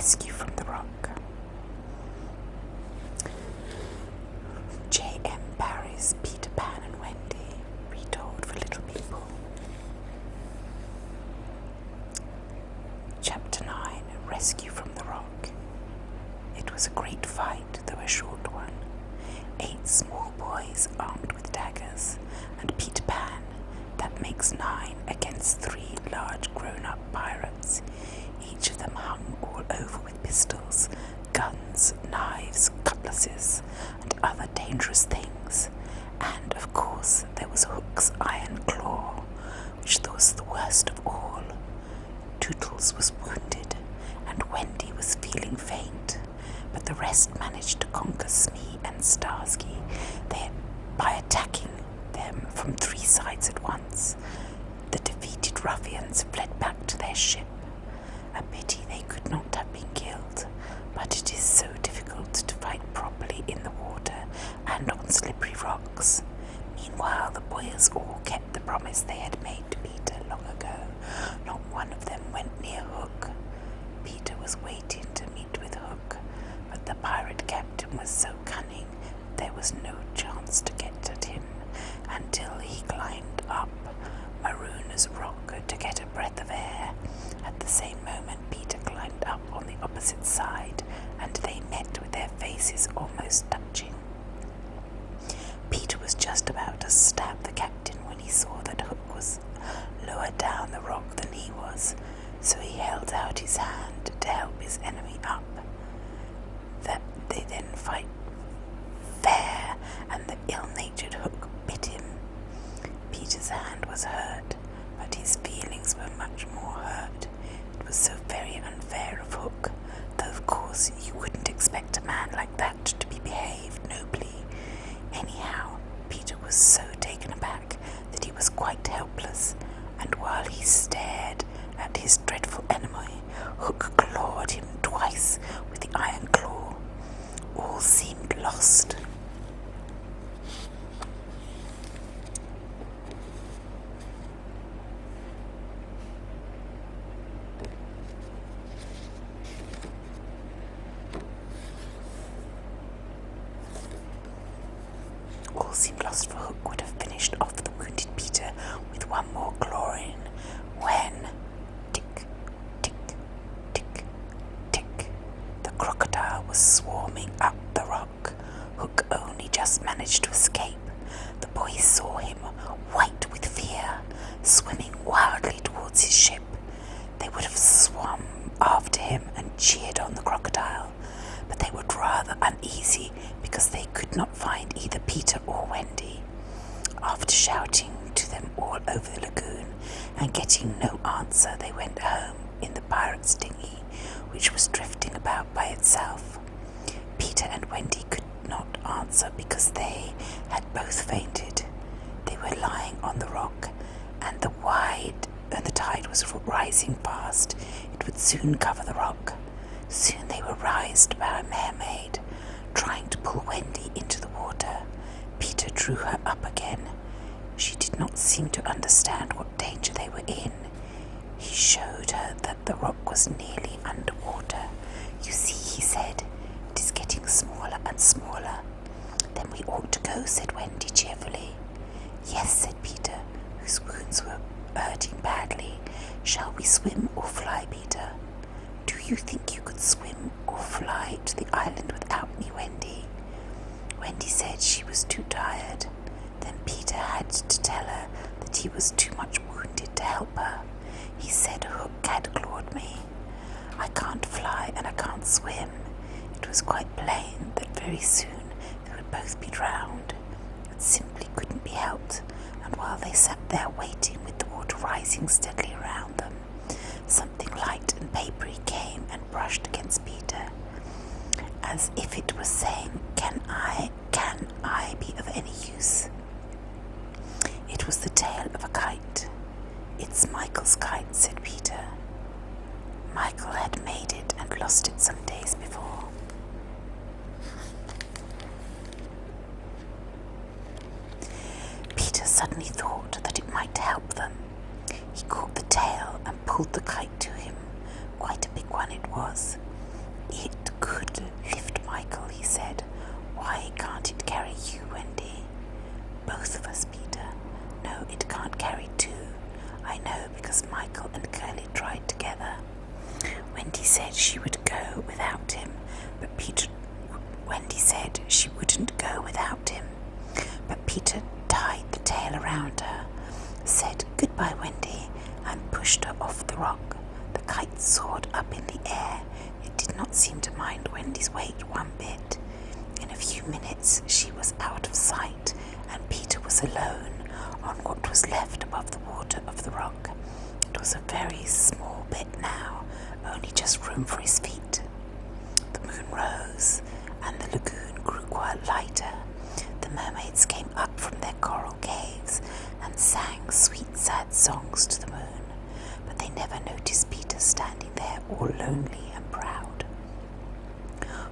Rescue from the Rock. J.M. Barrie's Peter Pan and Wendy, retold for little people. Chapter 9, Rescue from the Rock. It was a great fight, though a short one. 8 small boys armed with daggers, and Peter Pan, that makes 9 against 3 large grown-up pirates. Each of them hung all over with pistols, guns, knives, cutlasses, and other dangerous things. And, of course, there was Hook's iron claw, which was the worst of all. Tootles was wounded, and Wendy was feeling faint, but the rest managed to conquer Smee and Starsky by attacking them from 3 sides at once. The defeated ruffians fled back to their ship. A pity they could not have been killed, but it is so difficult to fight properly in the water and on slippery rocks. Meanwhile, the boys all kept the promise they had made to Peter long ago. Not one of them went near Hook. Peter was waiting to meet with Hook, but the pirate captain was so cunning there was no chance to get at him until he climbed up Maroona's rock to get a breath of air. At the same moment, Peter climbed up on the opposite side, and they met with their faces almost touching. Peter was just about to stab the captain when he saw that Hook was lower down the rock than he was, so he held out his hand to help his enemy up. That they then fight fair, and the ill-natured Hook bit him. Peter's hand was hurt, but his feelings were much more hurt. It was so very unfair of Hook, though of course you wouldn't expect a man like that to be behaved nobly. Anyhow, Peter was so taken aback that he was quite helpless, and while he stared at his dreadful enemy, Hook clawed him twice with the iron claw. All seemed lost. All seemed lost, for Hook would have finished off the wounded Peter with one more clawing when, tick, tick, tick, tick, the crocodile was swarming up the rock. Hook only just managed to escape. The boys saw him, white with fear, swimming wildly towards his ship. They would have swum after him and cheered on the crocodile, but they were rather uneasy because they could not find either Peter or Wendy. After shouting to them all over the lagoon and getting no answer, they went home in the pirate's dinghy, which was drifting about by itself. Peter and Wendy could not answer because they had both fainted. They were lying on the rock, and the tide was rising fast. It would soon cover the rock. Soon they were raised by a mermaid, trying to pull Wendy into the water. Peter drew her up again. She did not seem to understand what danger they were in. He showed her that the rock was nearly underwater. "You see," he said, "it is getting smaller and smaller." "Then we ought to go," said Wendy cheerfully. "Yes," said Peter, whose wounds were hurting badly. "Shall we swim or fly, Peter?" "Do you think you could swim or fly to the island without me, Wendy?" Wendy said she was too tired. Then Peter had to tell her that he was too much wounded to help her. He said Hook had clawed me. "I can't fly and I can't swim." It was quite plain that very soon they would both be drowned. It simply couldn't be helped, and while they sat there waiting with the water rising steadily around them, something light and papery came and brushed against Peter, as if it was saying, Can I be of any use?" It was the tail of a kite. "It's Michael's kite," said Peter. Michael had made it and lost it some days before. Peter suddenly thought that it might help them. He caught the tail and pulled the kite to him. Quite a big one it was. I know because Michael and Curly tried together. Wendy said she would go without him, but Wendy said she wouldn't go without him, but Peter tied the tail around her, said goodbye, Wendy, and pushed her off the rock. The kite soared up in the air. It did not seem to mind Wendy's weight one bit. In a few minutes she was out of sight, and Peter was alone on what was left above the water of the rock. It was a very small bit now, only just room for his feet. The moon rose, and the lagoon grew quite lighter. The mermaids came up from their coral caves and sang sweet, sad songs to the moon, but they never noticed Peter standing there all lonely and proud.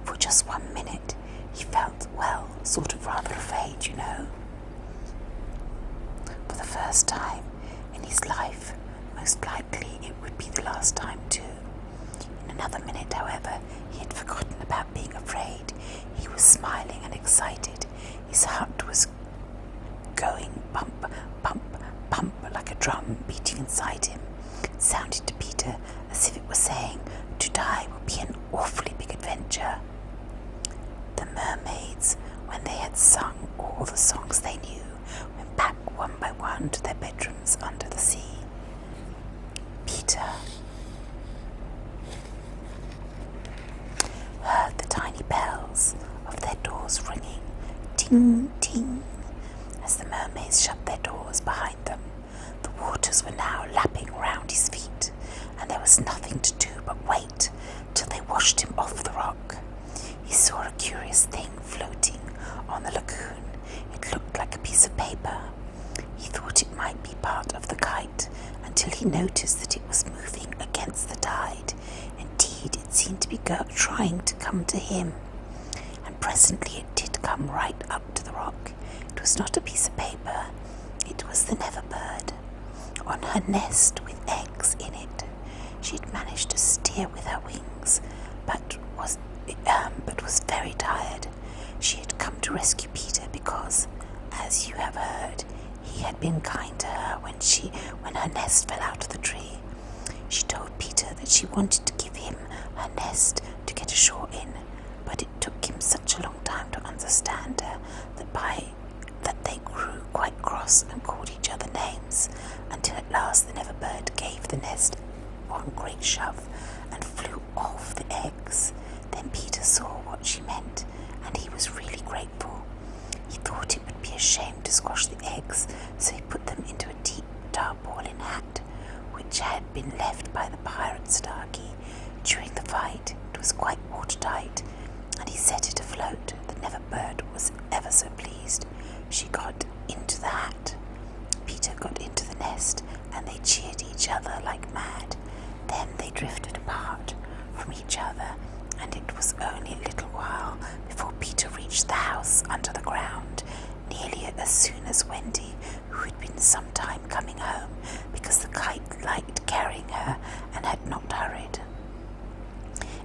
For just 1 minute, he felt, well, sort of rather afraid, you know. For the first time in his life, most likely it would be the last time too. In another minute, however, he had forgotten about being afraid. He was smiling and excited. His heart was going bump, bump, bump like a drum beating inside him. It sounded to Peter as if it was saying, to die will be an awfully big adventure. The mermaids, when they had sung all the songs they knew, went back one by one to their bedrooms under the sea. Peter heard the tiny bells of their doors ringing, ting, ting, as the mermaids shut their doors behind them. The waters were now lapping round his feet, and there was nothing to do but wait till they washed him off the rock. He saw a curious thing floating on the lagoon. It looked like a piece of paper. He thought it might be part of the kite until he noticed that it was moving against the tide. Indeed, it seemed to be trying to come to him, and presently it did come right up to the rock. It was not a piece of paper. It was the Never Bird, on her nest with eggs in it. She had managed to steer with her wings, but was very tired. She had come to rescue Peter because, as you have heard, he had been kind to her when her nest fell out of the tree. She told Peter that she wanted to give him her nest to get ashore in, but it took him such a long time to understand her that they grew quite cross and called each other names, until at last the Never Bird gave the nest one great shove and flew off the eggs. Then Peter saw what she meant, and he was really grateful. He thought it would be a shame to squash the eggs, so he put them into a deep tarpaulin hat, which had been left by the pirate Starkey during the fight. It was quite watertight, and he set it afloat. The Never Bird was ever so pleased. She got into the hat. Peter got into the nest, and they cheered each other like mad. Then they drifted apart from each other, and it was only a little while before Peter reached the house under the ground, nearly as soon as Wendy, who had been some time coming home because the kite liked carrying her and had not hurried.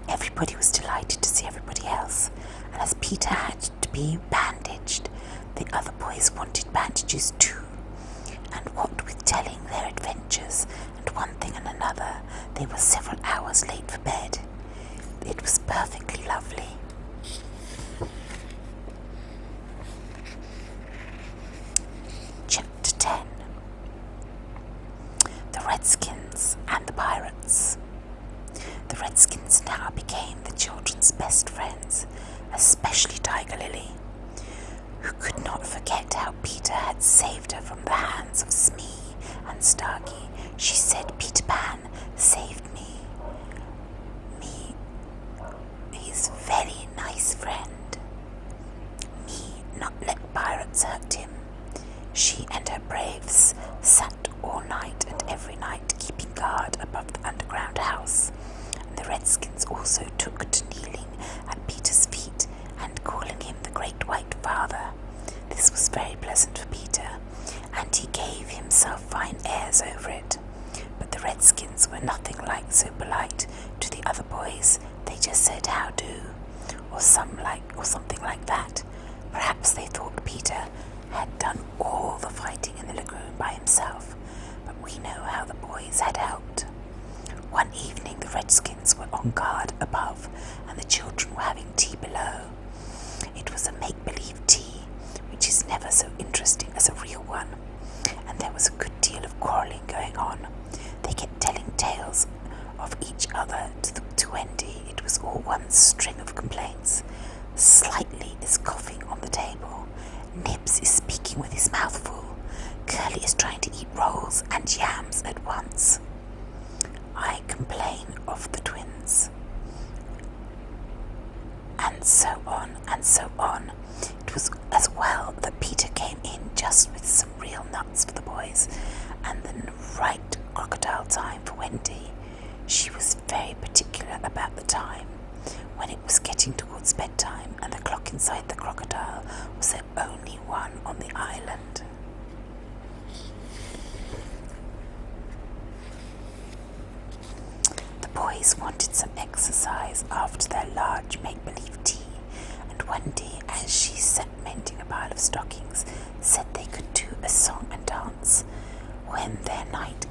Everybody was delighted to see everybody else, and as Peter had to be bandaged, the other boys wanted bandages too. And what with telling their adventures and one thing and another, they were several hours late for bed. It was perfectly lovely. Chapter 10. The Redskins and the Pirates. The Redskins now became the children's best friends, especially Tiger Lily, who could not forget how Peter had saved her from the hands of Smee and Starkey. She said, "Peter Pan saved me. He's a very nice friend. Me not let pirates hurt him." She and her braves sat all night and every night keeping guard above the underground house, and the Redskins also took to kneeling at Peter's feet and calling him the Great White Father. This was very pleasant for Peter, and he gave himself fine airs over it. But the Redskins were nothing like so polite to the other boys. They just said "how do," or something like that. Perhaps they thought Peter had done all the fighting in the lagoon by himself, but we we know how the boys had helped. One evening the Redskins were on guard above and the children were having tea below. It was a make-believe tea, which is never so interesting as a real one, and there was a good deal of quarrelling going on. They kept telling tales of each other to Wendy. It was all one string of complaints. Slightly is coughing on the table. Nibs is speaking with his mouth full. Curly is trying to eat rolls and yams at once. I complain of the twins. And so on and so on. It was as well that Peter came in just with some real nuts for the boys and the right crocodile time for Wendy. She was very particular about the time. When it was getting towards bedtime and the clock inside the crocodile was the only one on the island. The boys wanted some exercise after their large make-believe tea, and Wendy, as she sat mending a pile of stockings, said they could do a song and dance when their night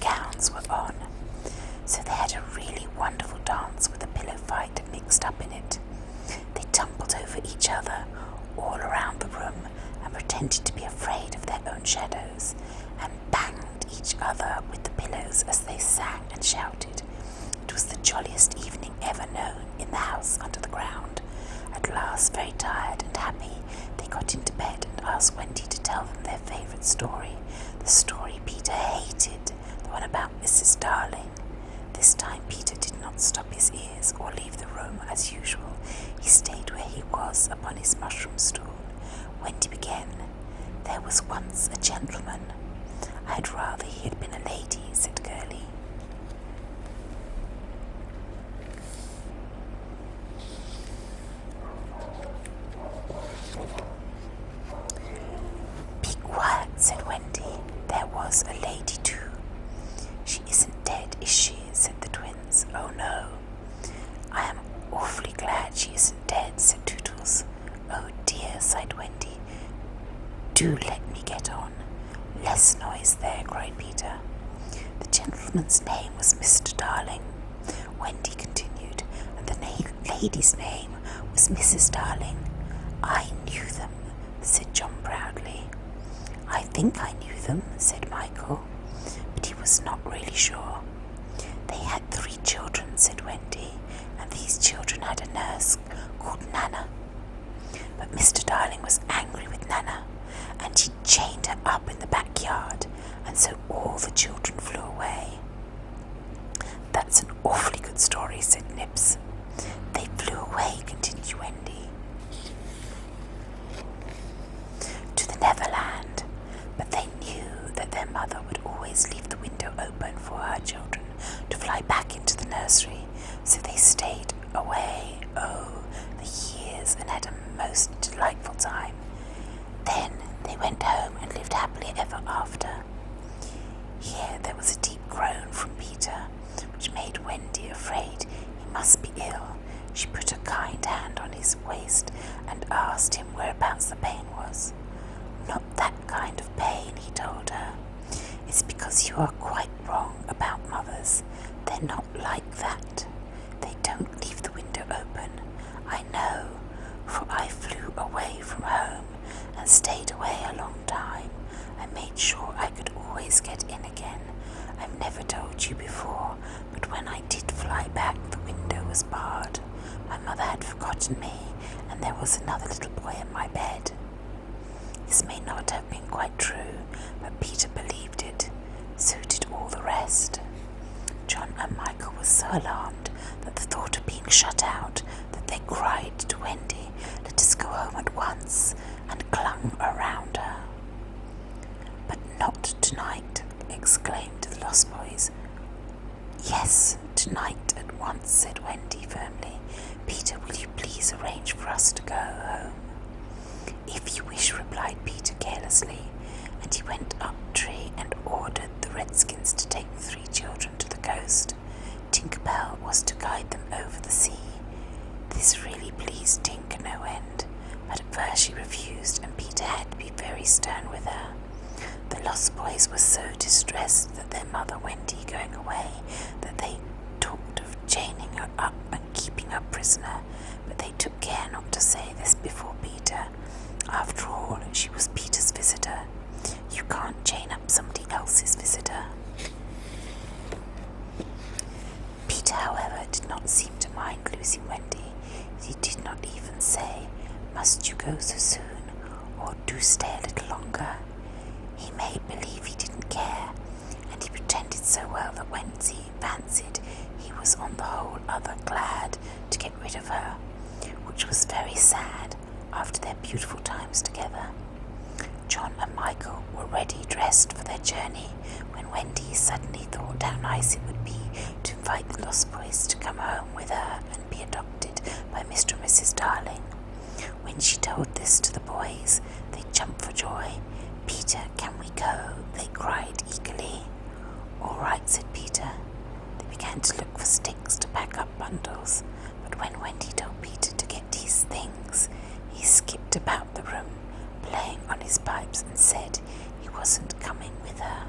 gowns were on. So they had a really wonderful dance with a pillow fight mixed up in it. They tumbled over each other all around the room and pretended to be afraid of their own shadows and banged each other with the pillows as they sang and shouted. It was the jolliest evening ever known in the house under the ground. At last, very tired and happy, they got into bed and asked Wendy to tell them their favourite story, the story Peter hated, the one about Mrs. Darling. This time Peter did not stop his ears or leave the room as usual. He stayed where he was upon his mushroom stool. Wendy began. There was once a gentleman. I'd rather he had been a lady, said Curly. Be quiet, said Wendy. There was a lady too. She isn't dead, is she? Said the twins. Oh no. I am awfully glad she isn't dead, said Tootles. Oh dear, sighed Wendy. Do let me get on. Less noise there, cried Peter. The gentleman's name was Mr. Darling, Wendy continued, and the lady's name was Mrs. Darling. I knew them, said John proudly. I think I knew them, said Michael, but he was not really sure. They had 3 children, said Wendy, and these children had a nurse called Nana. But Mr. Darling was angry with Nana, and he chained her up in the backyard, and so all the children flew away. That's an awfully good story, said Nibs. They flew away, continued Wendy, to the Netherland, but they knew that their mother would always leave the window open for her children to fly back into the nursery, so they stayed away, the years, and had a most delightful time. Then they went home and lived happily ever after. Here there was a deep groan from Peter, which made Wendy afraid he must be ill. She put a kind hand on his waist and asked him whereabouts the pain was. Not that kind of pain, he told her. It's because you are quite wrong about mothers. They're not like that. They don't leave the window open. I know, for I flew away from home and stayed away a long time. I made sure I could always get in again. I've never told you before, but when I did fly back, the window was barred. My mother had forgotten me, and there was another little boy in my bed. This may not have been quite true, but Peter believed it. So did all the rest. John and Michael were so alarmed at the thought of being shut out that they cried to Wendy, "Let us go home at once," and clung around her. But not tonight, exclaimed the lost boys. Yes, tonight at once, said Wendy firmly. Peter, will you please arrange for us to go home? If you wish, replied Peter carelessly, and he went up tree and ordered the Redskins to take the 3 children to the coast. Tinker was to guide them over the sea. This really pleased Tinker no end, but at first she refused, and Peter had to be very stern with her. The lost boys were so distressed at their mother Wendy going away that they talked of chaining her up and keeping her prisoner, but they took care not to say this before Peter. After all, she was Peter's visitor. You can't chain up somebody else's visitor. Peter, however, did not seem to mind losing Wendy. He did not even say, "Must you go so soon?" or "Do stay a little longer." He made believe he didn't care, and he pretended so well that Wendy fancied he was on the whole other glad to get rid of her, which was very sad after their beautiful times together. John and Michael were ready dressed for their journey when Wendy suddenly thought how nice it would be to invite the lost boys to come home with her and be adopted by Mr. and Mrs. Darling. When she told this to the boys, they jumped for joy. "Peter, can we go?" they cried eagerly. "All right," said Peter. They began to look for sticks to pack up bundles, but when Wendy told Peter to get these things, he skipped about the room, playing on his pipes, and said he wasn't coming with her.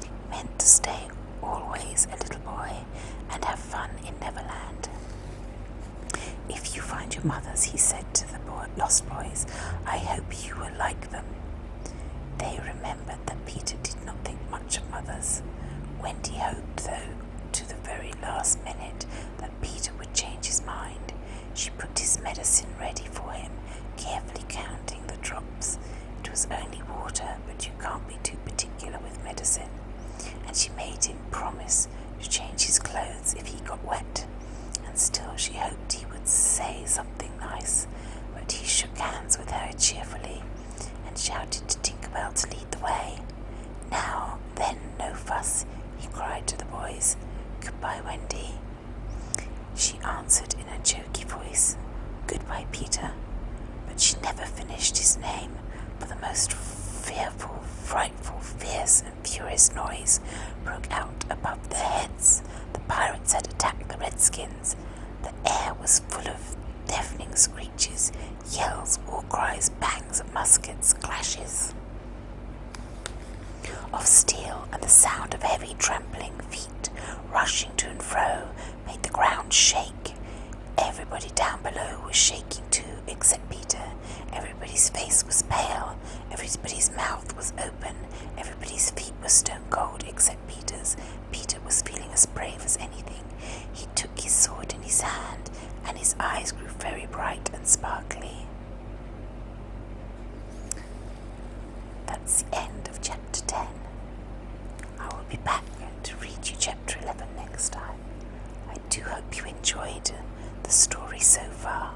He meant to stay always a little boy and have fun in Neverland. "If you find your mothers," he said to the lost boys, "I hope you will like them." They remembered that Peter did not think much of mothers. Wendy hoped, though, to the very last minute, that Peter would change his mind. She put his medicine ready for him, carefully counting the drops. It was only water, but you can't be too particular with medicine. And she made him promise to change his clothes if he got wet. And still she hoped he would say something nice, but he shook hands with her cheerfully and shouted to Tinkerbell to lead the way. "Now, then, no fuss," he cried to the boys. "Goodbye, Wendy." She answered in a choky voice, "Goodbye, Peter." But she never finished his name, for the most fearful, frightful, fierce and furious noise broke out above their heads. The pirates had attacked the redskins. The air was full of deafening screeches, yells, war cries, bangs of muskets, clashes of steel, and the sound of heavy trampling feet rushing to and fro made the ground shake. Everybody down below was shaking too, except Peter. Everybody's face was pale, everybody's mouth was open, everybody's feet were stone cold except Peter's. Peter was feeling as brave as anything. He took his sword in his hand, and his eyes grew very bright and sparkly. That's the end of chapter 10. I will be back to read you chapter 11 next time. I do hope you enjoyed the story so far.